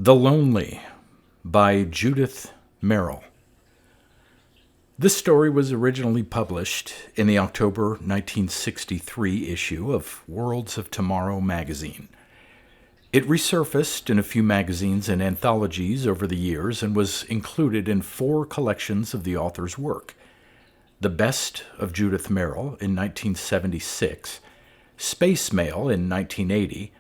The Lonely by Judith Merril. This story was originally published in the October 1963 issue of Worlds of Tomorrow magazine. It resurfaced in a few magazines and anthologies over the years and was included in 4 collections of the author's work: The Best of Judith Merril in 1976, Space Mail in 1980,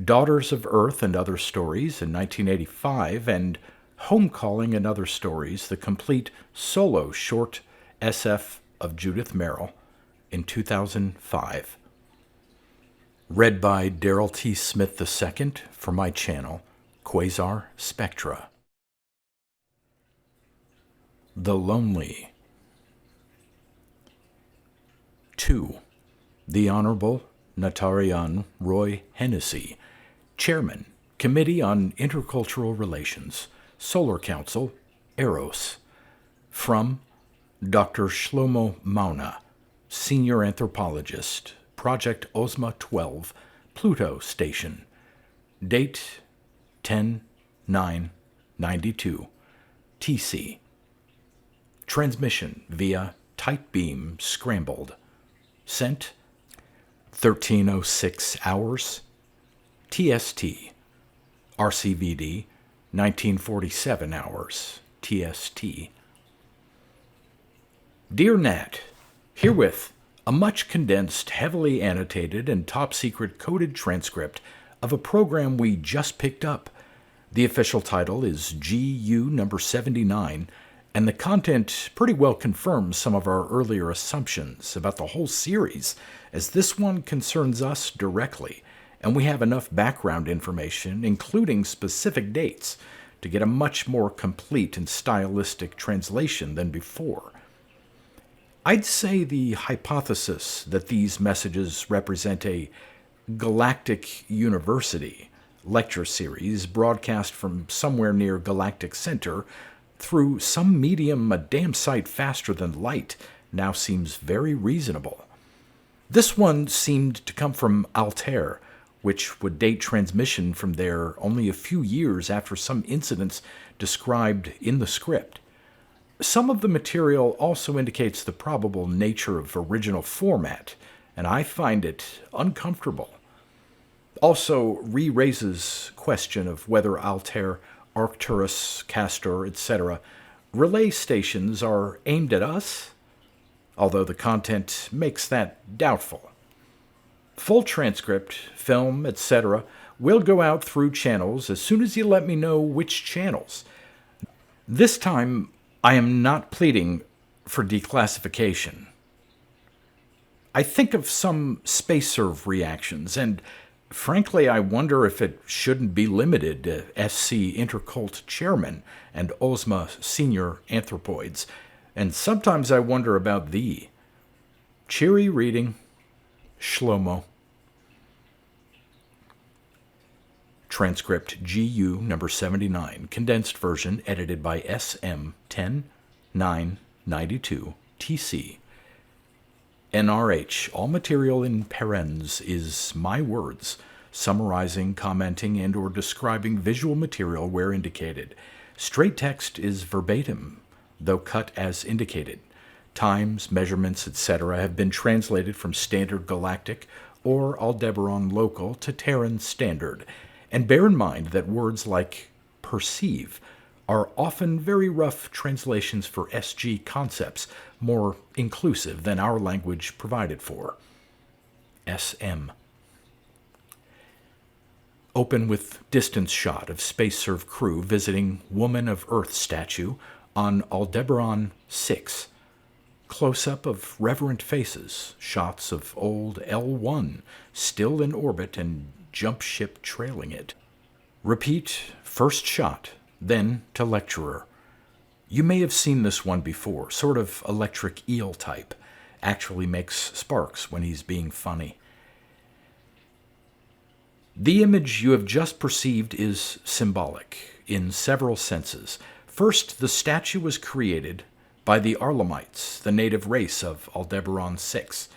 Daughters of Earth and Other Stories in 1985, and Home Calling and Other Stories, the complete solo short SF of Judith Merril in 2005. Read by Darrell T. Smith II for my channel, Quasar Spectra. The Lonely. 2. The Honorable Natarajan Roy Hennessy, Chairman, Committee on Intercultural Relations, Solar Council, Eros. From Dr. Shlomo Mauna, Senior Anthropologist, Project Ozma 12, Pluto Station. Date 10/9/92, TC. Transmission via tight beam scrambled. Sent 1306 hours. TST. RCVD 1947 hours. TST. Dear Nat, herewith a much condensed, heavily annotated, and top-secret coded transcript of a program we just picked up. The official title is GU number 79, and the content pretty well confirms some of our earlier assumptions about the whole series, as this one concerns us directly, and we have enough background information, including specific dates, to get a much more complete and stylistic translation than before. I'd say the hypothesis that these messages represent a galactic university lecture series broadcast from somewhere near Galactic Center through some medium a damn sight faster than light now seems very reasonable. This one seemed to come from Altair, which would date transmission from there only a few years after some incidents described in the script. Some of the material also indicates the probable nature of original format, and I find it uncomfortable. Also re-raises question of whether Altair, Arcturus, Castor, etc. relay stations are aimed at us, although the content makes that doubtful. Full transcript, film, etc. will go out through channels as soon as you let me know which channels. This time, I am not pleading for declassification. I think of some SpaceServe reactions, and frankly, I wonder if it shouldn't be limited to SC Intercult Chairman and Ozma Senior Anthropoids, and sometimes I wonder about thee. Cheery reading, Shlomo. Transcript GU number 79, condensed version edited by SM 10/9/92 TC. NRH, all material in parens is my words, summarizing, commenting, and or describing visual material where indicated. Straight text is verbatim, though cut as indicated. Times, measurements, etc. have been translated from Standard Galactic or Aldebaran Local to Terran Standard. And bear in mind that words like perceive are often very rough translations for SG concepts, more inclusive than our language provided for. SM. Open with distance shot of SpaceServe crew visiting Woman of Earth statue on Aldebaran 6. Close-up of reverent faces, shots of old L1 still in orbit and jump ship trailing it. Repeat first shot, then to lecturer. You may have seen this one before, sort of electric eel type. Actually makes sparks when he's being funny. The image you have just perceived is symbolic in several senses. First, the statue was created by the Arlamites, the native race of Aldebaran 6.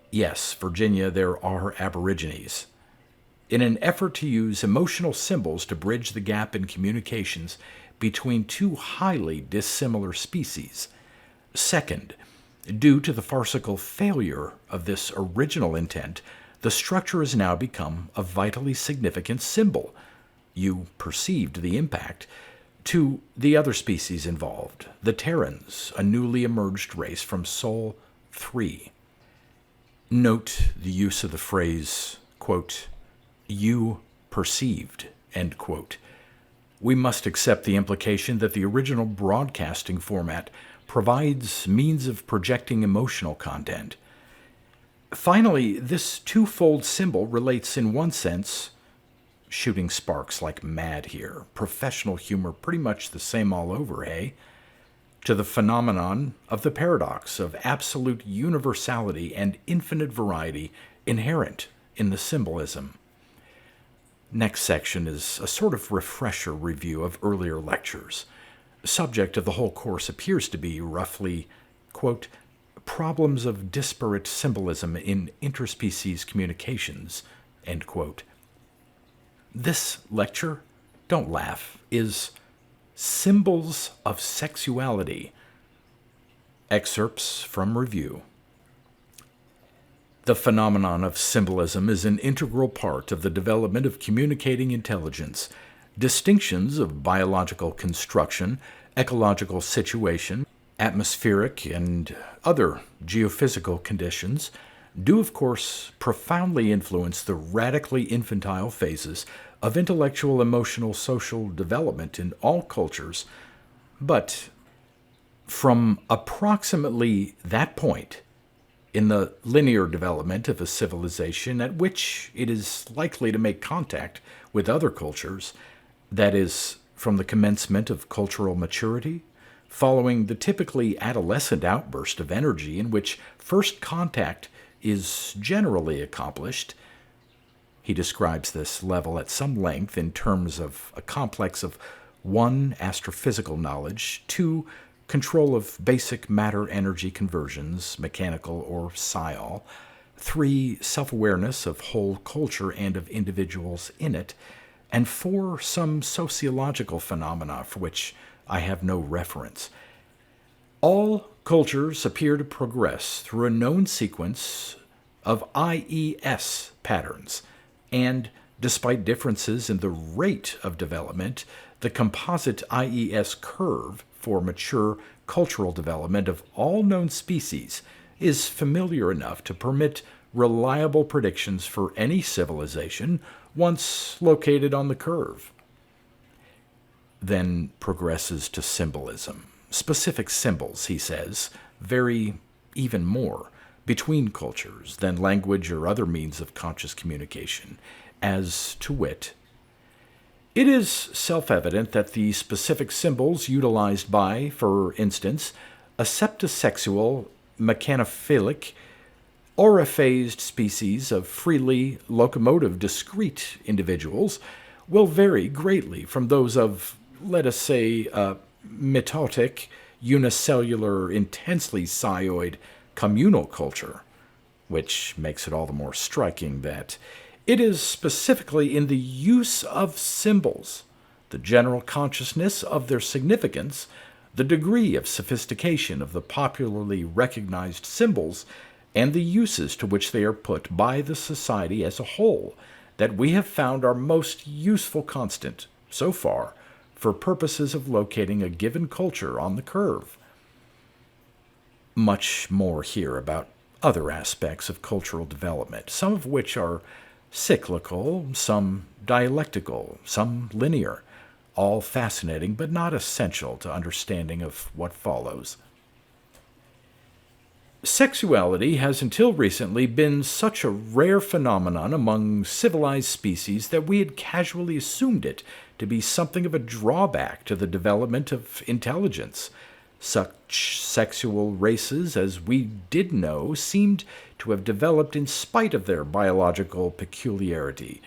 Yes, Virginia, there are Aborigines. in an effort to use emotional symbols to bridge the gap in communications between two highly dissimilar species. Second, due to the farcical failure of this original intent, the structure has now become a vitally significant symbol. You perceived the impact to the other species involved, the Terrans, a newly emerged race from Sol 3. Note the use of the phrase, quote, "you perceived," end quote. We must accept the implication that the original broadcasting format provides means of projecting emotional content. Finally, this twofold symbol relates in one sense, shooting sparks like mad here, professional humor pretty much the same all over, eh? To the phenomenon of the paradox of absolute universality and infinite variety inherent in the symbolism. Next section is a sort of refresher review of earlier lectures. Subject of the whole course appears to be roughly, quote, "problems of disparate symbolism in interspecies communications," end quote. This lecture, don't laugh, is Symbols of Sexuality. Excerpts from review. The phenomenon of symbolism is an integral part of the development of communicating intelligence. Distinctions of biological construction, ecological situation, atmospheric, and other geophysical conditions do, of course, profoundly influence the radically infantile phases of intellectual, emotional, social development in all cultures. But from approximately that point in the linear development of a civilization at which it is likely to make contact with other cultures, that is, from the commencement of cultural maturity, following the typically adolescent outburst of energy in which first contact is generally accomplished. He describes this level at some length in terms of a complex of 1. Astrophysical knowledge, 2. Control of basic matter-energy conversions, mechanical or psiol, 3. Self-awareness of whole culture and of individuals in it, and 4. Some sociological phenomena for which I have no reference. All cultures appear to progress through a known sequence of IES patterns, and despite differences in the rate of development, the composite IES curve for mature cultural development of all known species is familiar enough to permit reliable predictions for any civilization once located on the curve. Then progresses to symbolism. Specific symbols, he says, vary even more between cultures than language or other means of conscious communication, as to wit, it is self-evident that the specific symbols utilized by, for instance, a septisexual, mechanophilic, auraphased species of freely locomotive discrete individuals will vary greatly from those of, let us say, mitotic, unicellular, intensely psioid communal culture, which makes it all the more striking that it is specifically in the use of symbols, the general consciousness of their significance, the degree of sophistication of the popularly recognized symbols, and the uses to which they are put by the society as a whole, that we have found our most useful constant, so far, for purposes of locating a given culture on the curve. Much more here about other aspects of cultural development, some of which are cyclical, some dialectical, some linear, all fascinating but not essential to understanding of what follows. Sexuality has until recently been such a rare phenomenon among civilized species that we had casually assumed it to be something of a drawback to the development of intelligence. Such sexual races as we did know seemed to have developed in spite of their biological peculiarity,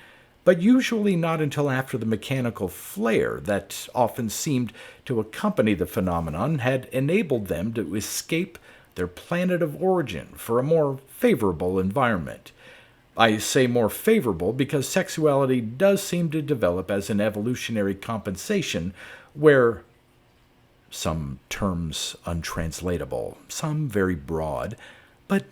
but usually not until after the mechanical flair that often seemed to accompany the phenomenon had enabled them to escape their planet of origin for a more favorable environment. I say more favorable because sexuality does seem to develop as an evolutionary compensation where some terms untranslatable, some very broad, but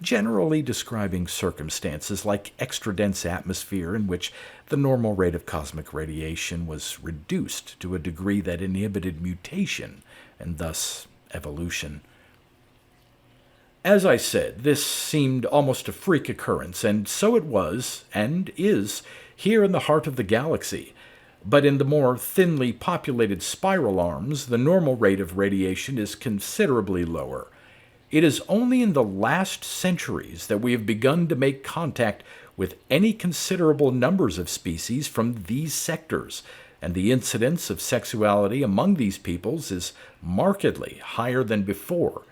generally describing circumstances like extra dense atmosphere in which the normal rate of cosmic radiation was reduced to a degree that inhibited mutation and thus evolution. As I said, this seemed almost a freak occurrence, and so it was, and is, here in the heart of the galaxy. But in the more thinly populated spiral arms, the normal rate of radiation is considerably lower. It is only in the last centuries that we have begun to make contact with any considerable numbers of species from these sectors, and the incidence of sexuality among these peoples is markedly higher than before.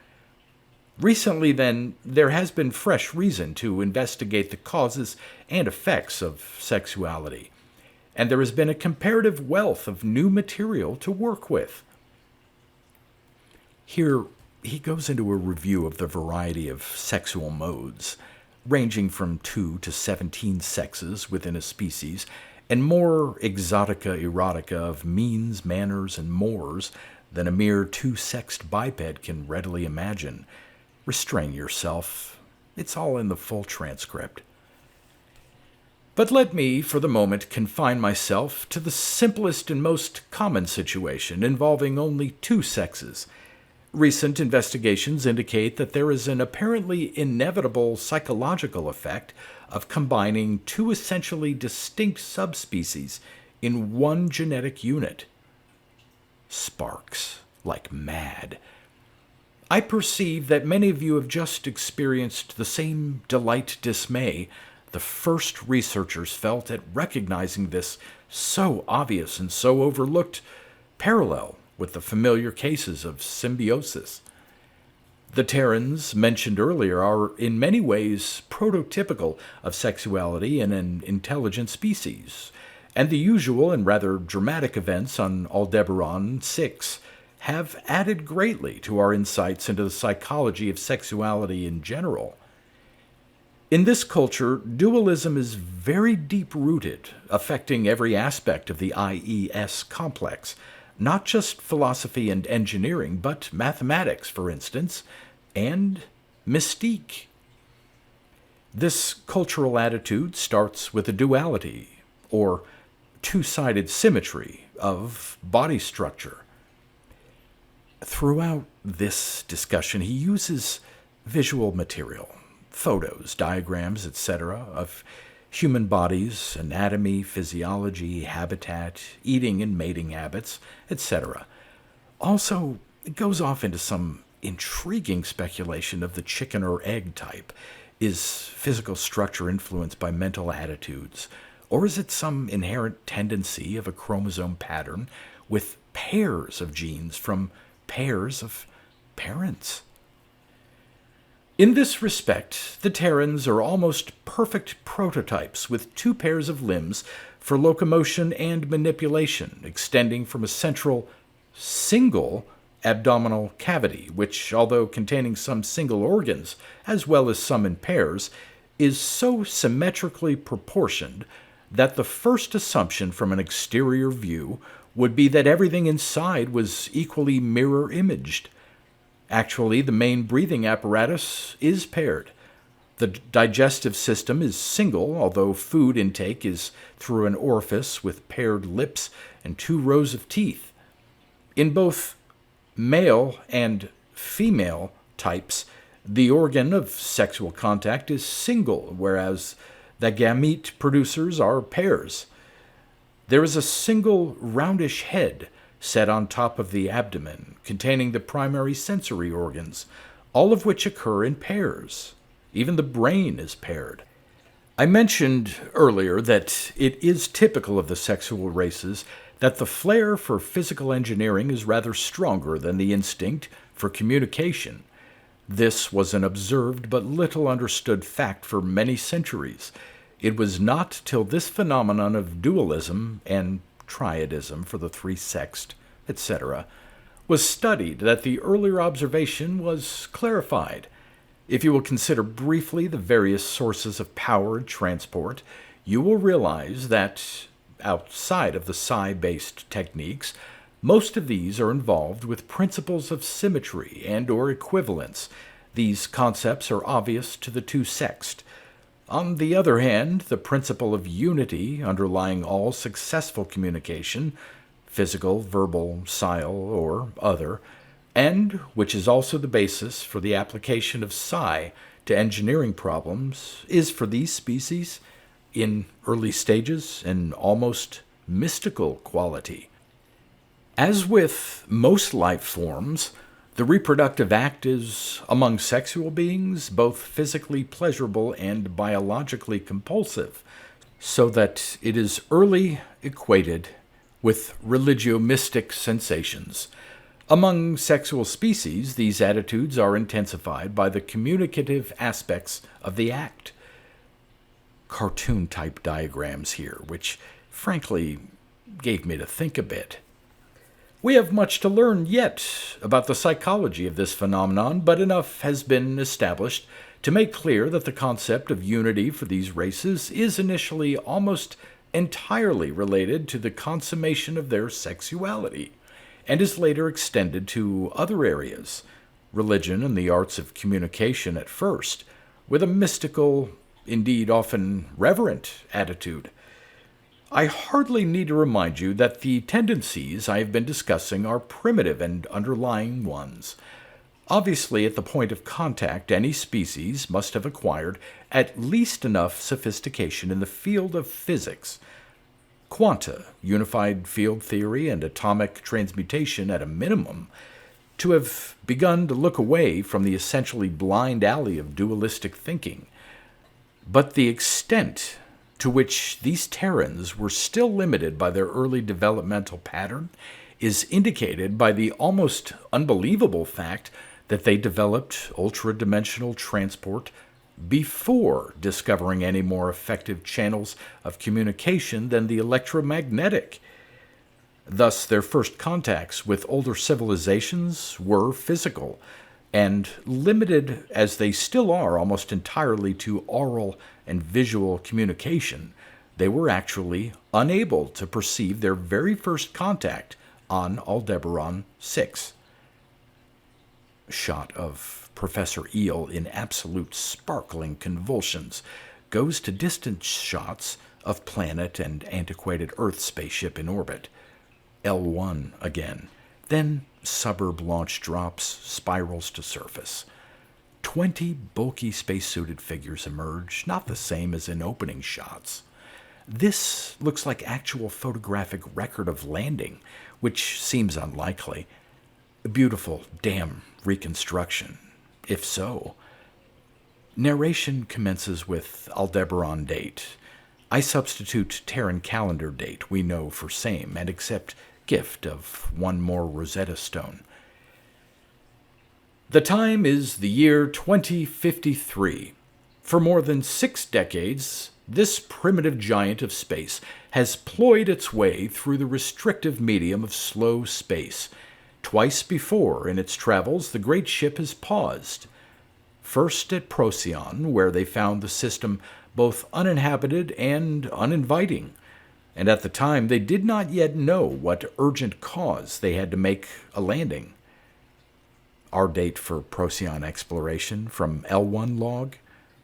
Recently, then, there has been fresh reason to investigate the causes and effects of sexuality, and there has been a comparative wealth of new material to work with. Here, he goes into a review of the variety of sexual modes, ranging from 2 to 17 sexes within a species, and more exotica erotica of means, manners, and mores than a mere two-sexed biped can readily imagine. Restrain yourself. It's all in the full transcript. But let me, for the moment, confine myself to the simplest and most common situation involving only two sexes. Recent investigations indicate that there is an apparently inevitable psychological effect of combining two essentially distinct subspecies in one genetic unit. Sparks, like mad. I perceive that many of you have just experienced the same dismay the first researchers felt at recognizing this so obvious and so overlooked parallel with the familiar cases of symbiosis. The Terrans mentioned earlier are in many ways prototypical of sexuality in an intelligent species, and the usual and rather dramatic events on Aldebaran 6 have added greatly to our insights into the psychology of sexuality in general. In this culture, dualism is very deep-rooted, affecting every aspect of the IES complex, not just philosophy and engineering, but mathematics, for instance, and mystique. This cultural attitude starts with a duality, or two-sided symmetry, of body structure. Throughout this discussion, he uses visual material, photos, diagrams, etc., of human bodies, anatomy, physiology, habitat, eating and mating habits, etc. Also, it goes off into some intriguing speculation of the chicken or egg type. Is physical structure influenced by mental attitudes, or is it some inherent tendency of a chromosome pattern with pairs of genes from pairs of parents? In this respect, the Terrans are almost perfect prototypes with two pairs of limbs for locomotion and manipulation, extending from a central, single abdominal cavity, which, although containing some single organs, as well as some in pairs, is so symmetrically proportioned that the first assumption from an exterior view would be that everything inside was equally mirror-imaged. Actually, the main breathing apparatus is paired. The digestive system is single, although food intake is through an orifice with paired lips and two rows of teeth. In both male and female types, the organ of sexual contact is single, whereas the gamete producers are pairs. There is a single roundish head set on top of the abdomen, containing the primary sensory organs, all of which occur in pairs. Even the brain is paired. I mentioned earlier that it is typical of the sexual races that the flair for physical engineering is rather stronger than the instinct for communication. This was an observed but little understood fact for many centuries. It was not till this phenomenon of dualism and triadism for the three-sexed, etc., was studied that the earlier observation was clarified. If you will consider briefly the various sources of power and transport, you will realize that, outside of the psi-based techniques, most of these are involved with principles of symmetry and/or equivalence. These concepts are obvious to the two-sexed. On the other hand, the principle of unity underlying all successful communication, physical, verbal, psil, or other, and which is also the basis for the application of psi to engineering problems, is for these species, in early stages, an almost mystical quality. As with most life forms, the reproductive act is, among sexual beings, both physically pleasurable and biologically compulsive, so that it is early equated with religio-mystic sensations. Among sexual species, these attitudes are intensified by the communicative aspects of the act. Cartoon-type diagrams here, which frankly gave me to think a bit. We have much to learn yet about the psychology of this phenomenon, but enough has been established to make clear that the concept of unity for these races is initially almost entirely related to the consummation of their sexuality, and is later extended to other areas, religion and the arts of communication at first, with a mystical, indeed often reverent attitude. I hardly need to remind you that the tendencies I have been discussing are primitive and underlying ones. Obviously, at the point of contact, any species must have acquired at least enough sophistication in the field of physics, quanta, unified field theory, and atomic transmutation at a minimum, to have begun to look away from the essentially blind alley of dualistic thinking. But the extent to which these Terrans were still limited by their early developmental pattern is indicated by the almost unbelievable fact that they developed ultra-dimensional transport before discovering any more effective channels of communication than the electromagnetic. Thus, their first contacts with older civilizations were physical, and limited as they still are almost entirely to oral and visual communication, they were actually unable to perceive their very first contact on Aldebaran 6. Shot of Professor Eel in absolute sparkling convulsions goes to distant shots of planet and antiquated Earth spaceship in orbit. L1 again. Then suburb launch drops, spirals to surface. 20 bulky spacesuited figures emerge, not the same as in opening shots. This looks like actual photographic record of landing, which seems unlikely. A beautiful, damn reconstruction, if so. Narration commences with Aldebaran date. I substitute Terran calendar date, we know for same, and accept gift of one more Rosetta Stone. The time is the year 2053. For more than 6 decades, this primitive giant of space has ployed its way through the restrictive medium of slow space. Twice before in its travels, the great ship has paused. First at Procyon, where they found the system both uninhabited and uninviting, and at the time they did not yet know what urgent cause they had to make a landing. Our date for Procyon exploration from L1 log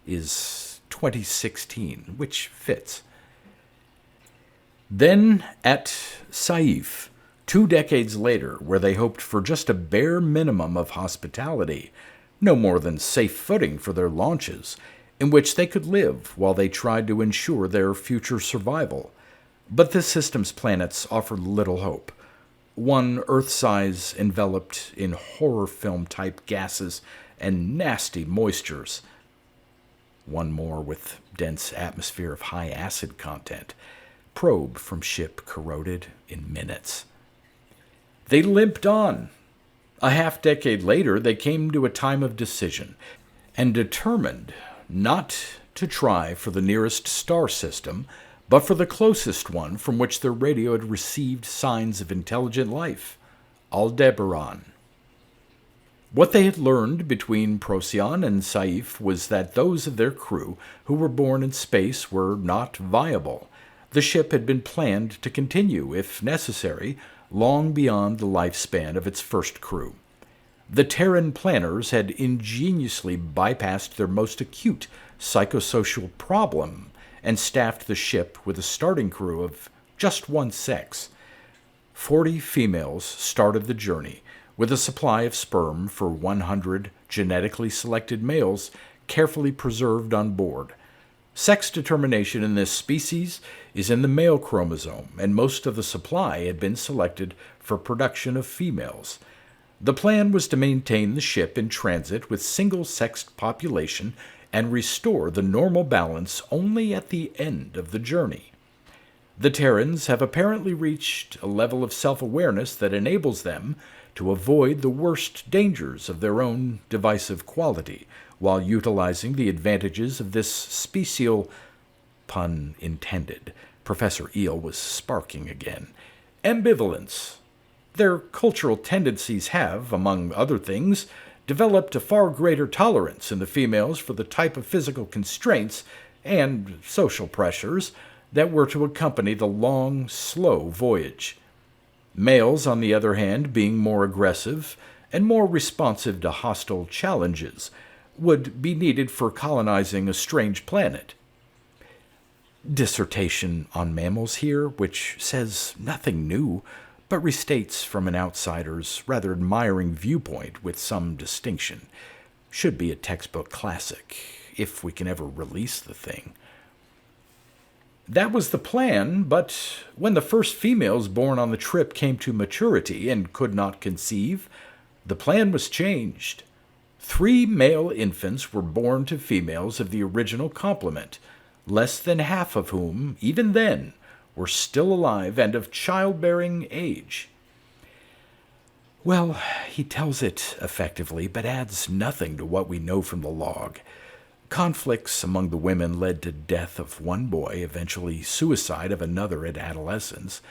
is 2016, which fits. Then at Saif, 2 decades later, where they hoped for just a bare minimum of hospitality, no more than safe footing for their launches, in which they could live while they tried to ensure their future survival. But this system's planets offered little hope. One Earth-size enveloped in horror film-type gases and nasty moistures. One more with dense atmosphere of high acid content. Probe from ship corroded in minutes. They limped on. A half-decade later, they came to a time of decision, and determined not to try for the nearest star system, but for the closest one from which their radio had received signs of intelligent life, Aldebaran. What they had learned between Procyon and Saif was that those of their crew who were born in space were not viable. The ship had been planned to continue, if necessary, long beyond the lifespan of its first crew. The Terran planners had ingeniously bypassed their most acute psychosocial problem and staffed the ship with a starting crew of just one sex. 40 females started the journey, with a supply of sperm for 100 genetically selected males carefully preserved on board. Sex determination in this species is in the male chromosome, and most of the supply had been selected for production of females. The plan was to maintain the ship in transit with single-sexed population and restore the normal balance only at the end of the journey. The Terrans have apparently reached a level of self-awareness that enables them to avoid the worst dangers of their own divisive quality, while utilizing the advantages of this special, pun intended, Professor Eel was sparking again, ambivalence. Their cultural tendencies have, among other things, developed a far greater tolerance in the females for the type of physical constraints and social pressures that were to accompany the long, slow voyage. Males, on the other hand, being more aggressive and more responsive to hostile challenges, would be needed for colonizing a strange planet. Dissertation on mammals here, which says nothing new, but restates from an outsider's rather admiring viewpoint with some distinction. Should be a textbook classic, if we can ever release the thing. That was the plan, but when the first females born on the trip came to maturity and could not conceive, the plan was changed. 3 male infants were born to females of the original complement, less than half of whom, even then, were still alive and of childbearing age. Well, he tells it effectively, but adds nothing to what we know from the log. Conflicts among the women led to death of one boy, eventually suicide of another at adolescence.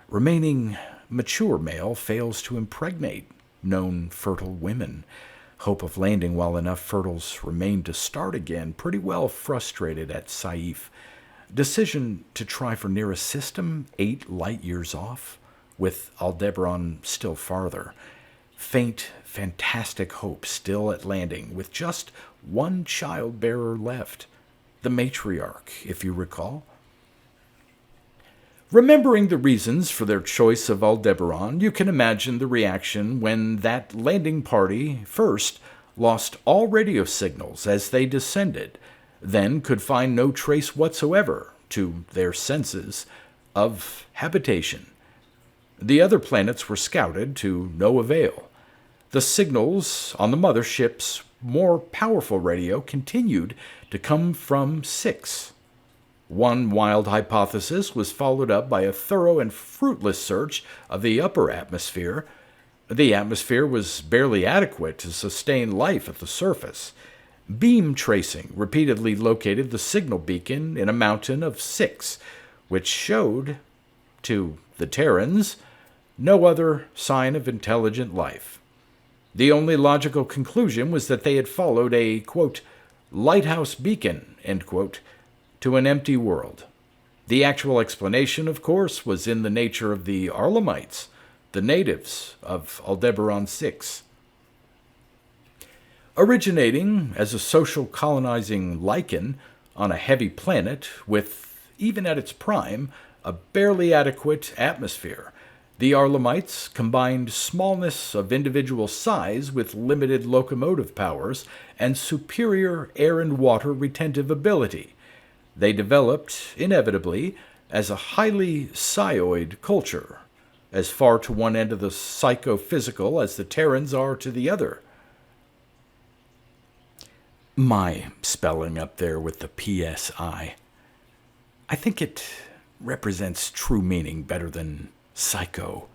Remaining mature male fails to impregnate known fertile women. Hope of landing while enough fertiles remain to start again, pretty well frustrated at Saif. Decision to try for nearest system, 8 light years off, with Aldebaran still farther. Faint, fantastic hope still at landing, with just one child-bearer left, the matriarch, if you recall. Remembering the reasons for their choice of Aldebaran, you can imagine the reaction when that landing party first lost all radio signals as they descended, then could find no trace whatsoever, to their senses, of habitation. The other planets were scouted to no avail. The signals on the mothership's more powerful radio continued to come from 6. One wild hypothesis was followed up by a thorough and fruitless search of the upper atmosphere. The atmosphere was barely adequate to sustain life at the surface. Beam tracing repeatedly located the signal beacon in a mountain of 6, which showed, to the Terrans, no other sign of intelligent life. The only logical conclusion was that they had followed a, quote, lighthouse beacon, end quote, to an empty world. The actual explanation, of course, was in the nature of the Arlamites, the natives of Aldebaran 6. Originating as a social colonizing lichen on a heavy planet with, even at its prime, a barely adequate atmosphere, the Arlamites combined smallness of individual size with limited locomotive powers and superior air and water retentive ability. They developed, inevitably, as a highly psioid culture, as far to one end of the psychophysical as the Terrans are to the other. My spelling up there with the PSI. I think it represents true meaning better than psycho.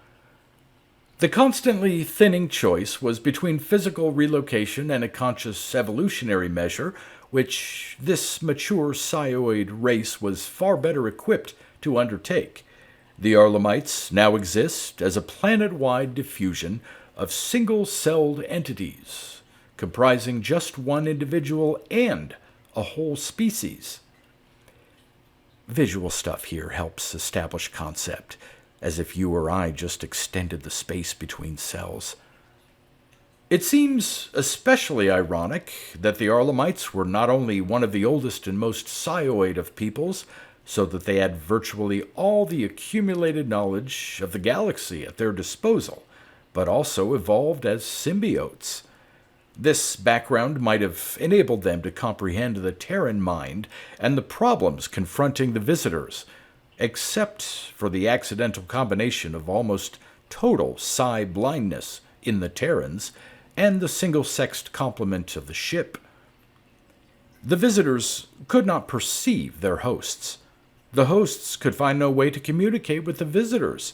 The constantly thinning choice was between physical relocation and a conscious evolutionary measure, which this mature psioid race was far better equipped to undertake. The Arlamites now exist as a planet-wide diffusion of single-celled entities, comprising just one individual and a whole species. Visual stuff here helps establish concept, as if you or I just extended the space between cells. It seems especially ironic that the Arlamites were not only one of the oldest and most psioid of peoples, so that they had virtually all the accumulated knowledge of the galaxy at their disposal, but also evolved as symbiotes. This background might have enabled them to comprehend the Terran mind and the problems confronting the visitors, except for the accidental combination of almost total psi blindness in the Terrans and the single-sexed complement of the ship. The visitors could not perceive their hosts. The hosts could find no way to communicate with the visitors.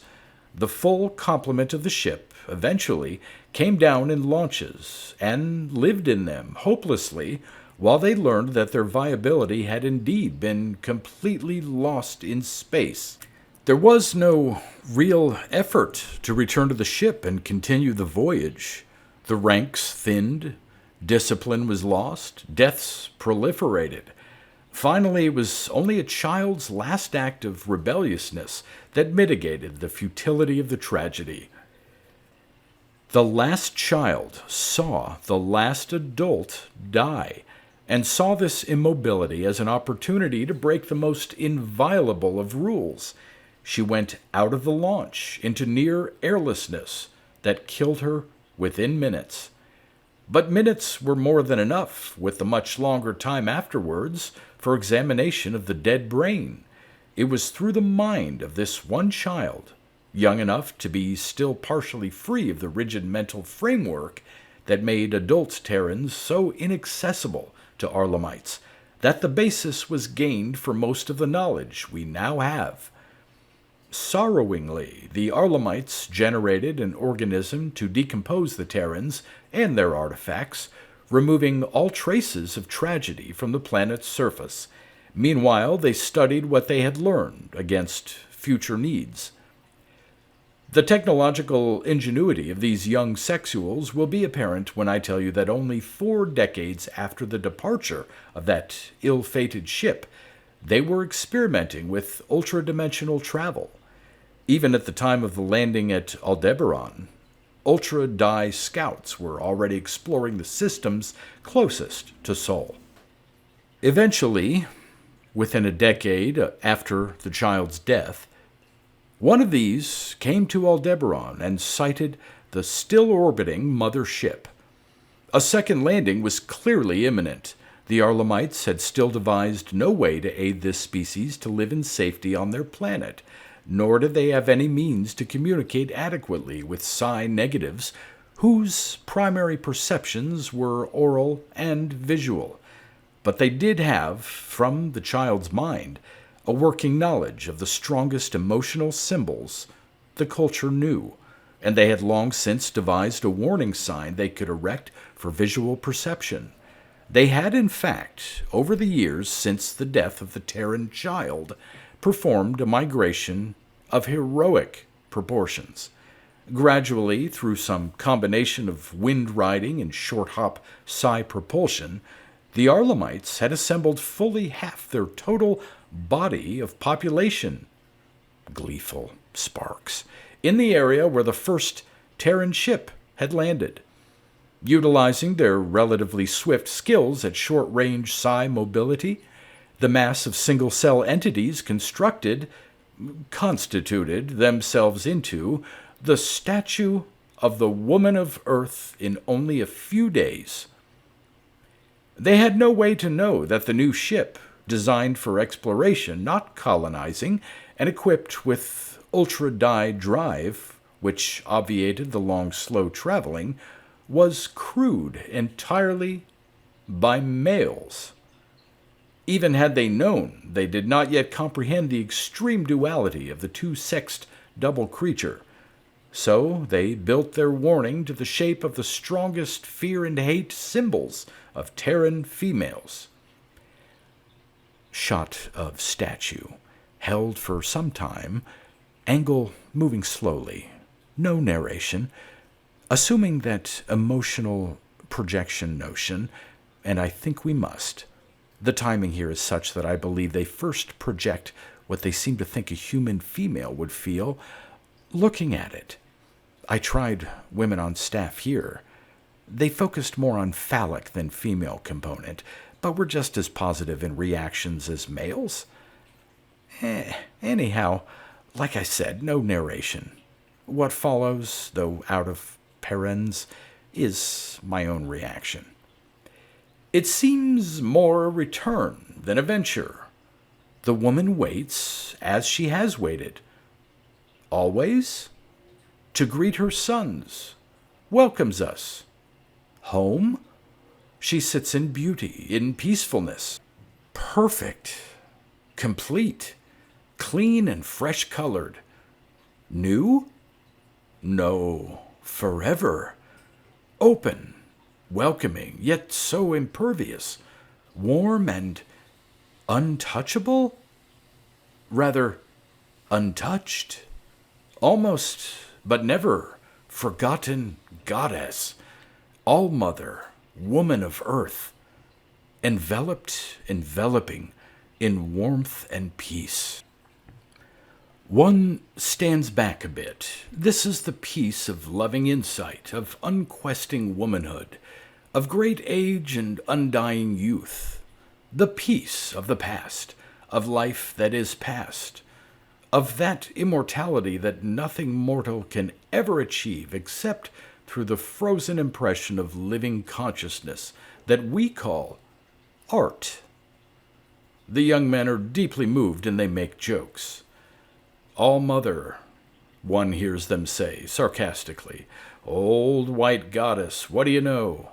The full complement of the ship eventually came down in launches and lived in them hopelessly while they learned that their viability had indeed been completely lost in space. There was no real effort to return to the ship and continue the voyage. The ranks thinned, discipline was lost, deaths proliferated. Finally, it was only a child's last act of rebelliousness that mitigated the futility of the tragedy. The last child saw the last adult die, and saw this immobility as an opportunity to break the most inviolable of rules. She went out of the launch into near airlessness that killed her within minutes. But minutes were more than enough, with the much longer time afterwards for examination of the dead brain. It was through the mind of this one child, young enough to be still partially free of the rigid mental framework that made adult Terrans so inaccessible to Arlamites, that the basis was gained for most of the knowledge we now have. Sorrowingly, the Arlamites generated an organism to decompose the Terrans and their artifacts, removing all traces of tragedy from the planet's surface. Meanwhile, they studied what they had learned against future needs. The technological ingenuity of these young sexuals will be apparent when I tell you that only 4 decades after the departure of that ill-fated ship, they were experimenting with ultra-dimensional travel. Even at the time of the landing at Aldebaran, Ultra-Die scouts were already exploring the systems closest to Sol. Eventually, within a decade after the child's death, one of these came to Aldebaran and sighted the still-orbiting mother ship. A second landing was clearly imminent. The Arlamites had still devised no way to aid this species to live in safety on their planet, nor did they have any means to communicate adequately with psi negatives, whose primary perceptions were oral and visual. But they did have, from the child's mind, a working knowledge of the strongest emotional symbols the culture knew, and they had long since devised a warning sign they could erect for visual perception. They had, in fact, over the years since the death of the Terran child, performed a migration of heroic proportions. Gradually, through some combination of wind riding and short-hop psi propulsion, the Arlamites had assembled fully half their total body of population, gleeful sparks, in the area where the first Terran ship had landed. Utilizing their relatively swift skills at short-range psi mobility, the mass of single-cell entities constituted themselves into the statue of the Woman of Earth in only a few days. They had no way to know that the new ship, designed for exploration, not colonizing, and equipped with ultra-die drive, which obviated the long, slow traveling, was crewed entirely by males. Even had they known, they did not yet comprehend the extreme duality of the two-sexed double creature. So they built their warning to the shape of the strongest fear and hate symbols of Terran females. Shot of statue, held for some time, angle moving slowly, no narration. Assuming that emotional projection notion, and I think we must, the timing here is such that I believe they first project what they seem to think a human female would feel looking at it. I tried women on staff here. They focused more on phallic than female component, but were just as positive in reactions as males. Anyhow, like I said, no narration. What follows, though out of parens, is my own reaction. It seems more a return than a venture. The woman waits as she has waited. Always? To greet her sons. Welcomes us. Home? She sits in beauty, in peacefulness. Perfect. Complete. Clean and fresh-colored. New? No. Forever. Open. Welcoming, yet so impervious. Warm and untouchable? Rather, untouched. Almost, but never, forgotten goddess. All-mother, woman of earth. Enveloped, enveloping, in warmth and peace. One stands back a bit. This is the peace of loving insight, of unquesting womanhood, of great age and undying youth. The peace of the past, of life that is past, of that immortality that nothing mortal can ever achieve except through the frozen impression of living consciousness that we call art. The young men are deeply moved and they make jokes. All-mother, one hears them say, sarcastically. Old white goddess, what do you know?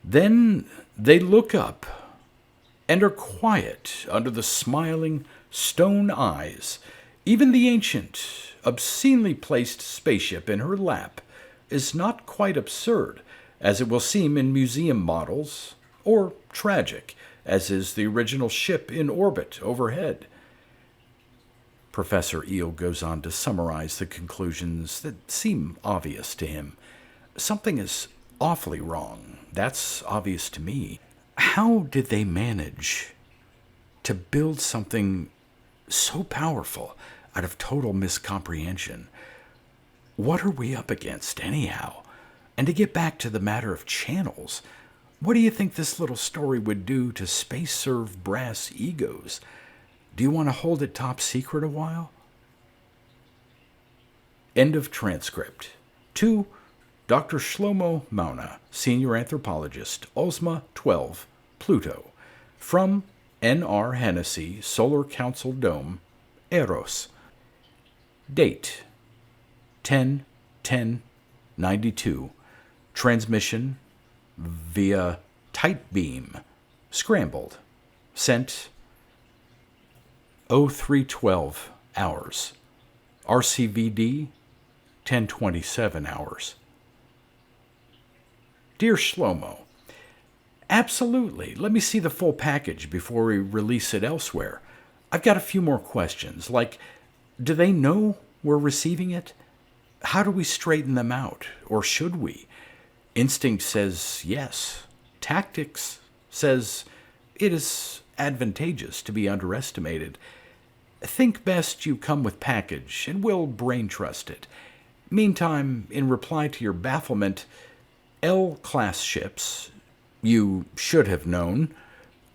Then they look up and are quiet under the smiling stone eyes. Even the ancient, obscenely placed spaceship in her lap is not quite absurd, as it will seem in museum models, or tragic, as is the original ship in orbit overhead. Professor Eel goes on to summarize the conclusions that seem obvious to him. Something is awfully wrong. That's obvious to me. How did they manage to build something so powerful out of total miscomprehension? What are we up against, anyhow? And to get back to the matter of channels, what do you think this little story would do to space-serve brass egos? Do you want to hold it top secret a while? End of transcript. To Dr. Shlomo Mauna, Senior Anthropologist, Ozma 12, Pluto. From N.R. Hennessy, Solar Council Dome, Eros. Date 10/10/92. Transmission via tight beam. Scrambled. Sent 0312 hours. RCVD 1027 hours. Dear Shlomo, absolutely. Let me see the full package before we release it elsewhere. I've got a few more questions, like, do they know we're receiving it? How do we straighten them out, or should we? Instinct says yes. Tactics says it is advantageous to be underestimated. Think best you come with package, and we'll brain trust it. Meantime, in reply to your bafflement, L-class ships, you should have known,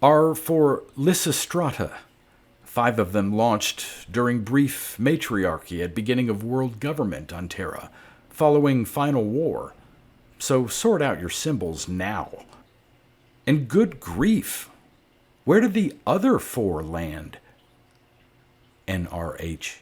are for Lysistrata. 5 of them launched during brief matriarchy at beginning of world government on Terra, following final war. So sort out your symbols now. And good grief, where did the other 4 land? NRH.